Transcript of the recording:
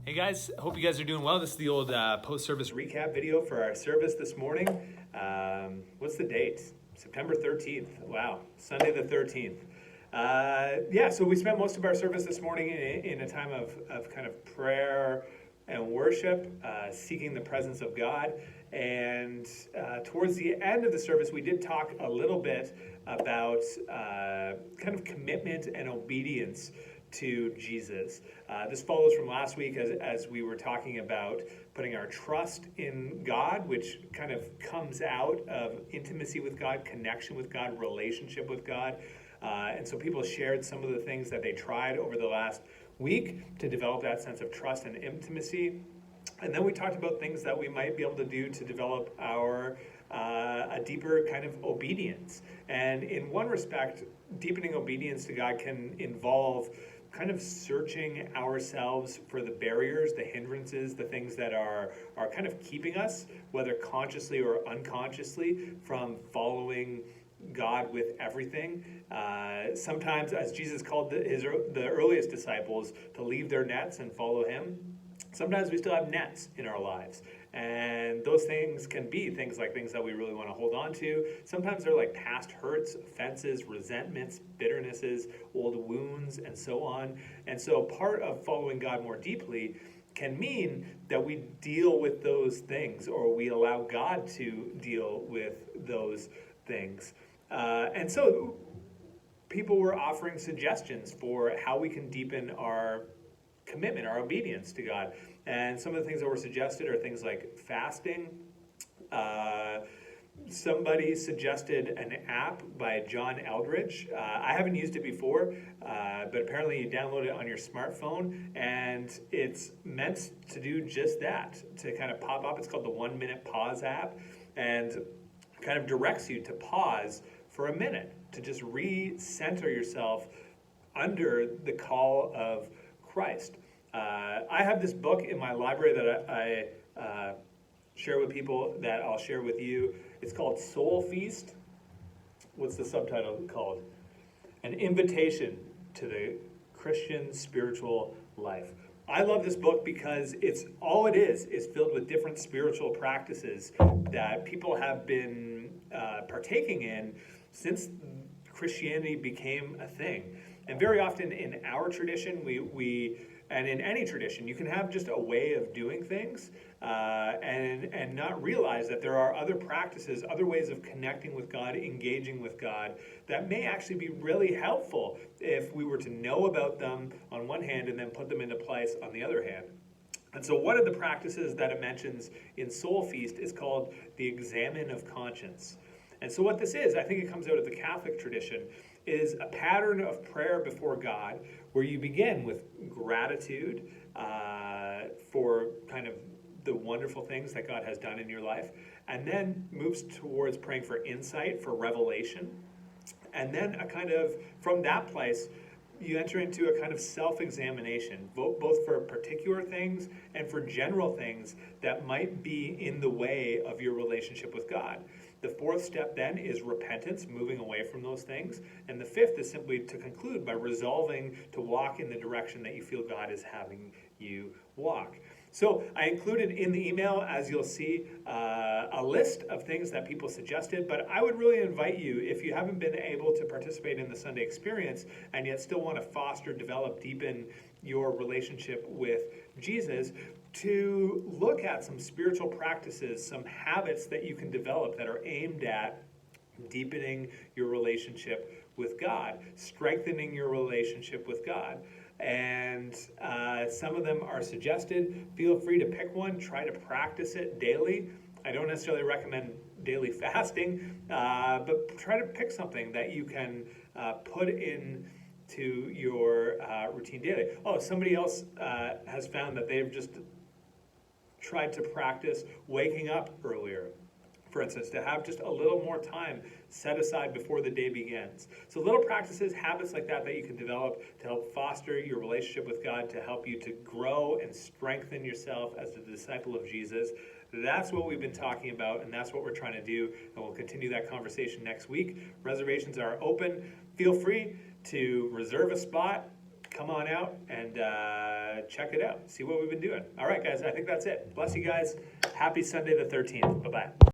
Hey guys, hope you guys are doing well. This is the old post-service recap video for our service this morning. What's the date? September 13th. Wow, Sunday the 13th. So we spent most of our service this morning in a time of kind of prayer and worship, seeking the presence of God. And towards the end of the service, we did talk a little bit about kind of commitment and obedience to Jesus. This follows from last week as we were talking about putting our trust in God, which kind of comes out of intimacy with God, connection with God, relationship with God. And so people shared some of the things that they tried over the last week to develop that sense of trust and intimacy. And then we talked about things that we might be able to do to develop our a deeper kind of obedience. And in one respect, deepening obedience to God can involve kind of searching ourselves for the barriers, the hindrances, the things that are kind of keeping us, whether consciously or unconsciously, from following God with everything. Sometimes, as Jesus called the earliest disciples to leave their nets and follow him, sometimes we still have nets in our lives. And those things can be things that we really want to hold on to. Sometimes they're like past hurts, offenses, resentments, bitternesses, old wounds, and so on. And so part of following God more deeply can mean that we deal with those things, or we allow God to deal with those things. And so people were offering suggestions for how we can deepen our commitment, our obedience to God. And some of the things that were suggested are things like fasting. Somebody suggested an app by John Eldredge. I haven't used it before, but apparently you download it on your smartphone, and it's meant to do just that, to kind of pop up. It's called the 1 Minute Pause app, and kind of directs you to pause for a minute, to just re-center yourself under the call of Christ. I have this book in my library that I share with people, that I'll share with you. It's called Soul Feast. What's the subtitle called? An Invitation to the Christian Spiritual Life. I love this book because it's all it is filled with different spiritual practices that people have been partaking in since Christianity became a thing. And very often in our tradition, we and in any tradition, you can have just a way of doing things and not realize that there are other practices, other ways of connecting with God, engaging with God, that may actually be really helpful if we were to know about them on one hand and then put them into place on the other hand. And so one of the practices that it mentions in Soul Feast is called the Examen of Conscience. And so what this is, I think it comes out of the Catholic tradition, is a pattern of prayer before God where you begin with gratitude for kind of the wonderful things that God has done in your life, and then moves towards praying for insight, for revelation. And then a kind of, from that place, you enter into a kind of self-examination, both for particular things and for general things that might be in the way of your relationship with God. The fourth step then is repentance, moving away from those things. And the fifth is simply to conclude by resolving to walk in the direction that you feel God is having you walk. So I included in the email, as you'll see, a list of things that people suggested, but I would really invite you, if you haven't been able to participate in the Sunday experience and yet still want to foster, develop, deepen your relationship with Jesus, to look at some spiritual practices, some habits that you can develop that are aimed at deepening your relationship with God, strengthening your relationship with God. And some of them are suggested. Feel free to pick one. Try to practice it daily. I don't necessarily recommend daily fasting, but try to pick something that you can put into your routine daily. Oh, somebody else has found that they've just tried to practice waking up earlier, for instance, to have just a little more time set aside before the day begins. So little practices, habits like that you can develop to help foster your relationship with God, to help you to grow and strengthen yourself as a disciple of Jesus. That's what we've been talking about, and that's what we're trying to do, and we'll continue that conversation next week. Reservations are open. Feel free to reserve a spot. come on out and check it out. See what we've been doing. All right, guys, I think that's it. Bless you guys. Happy Sunday the 13th. Bye-bye.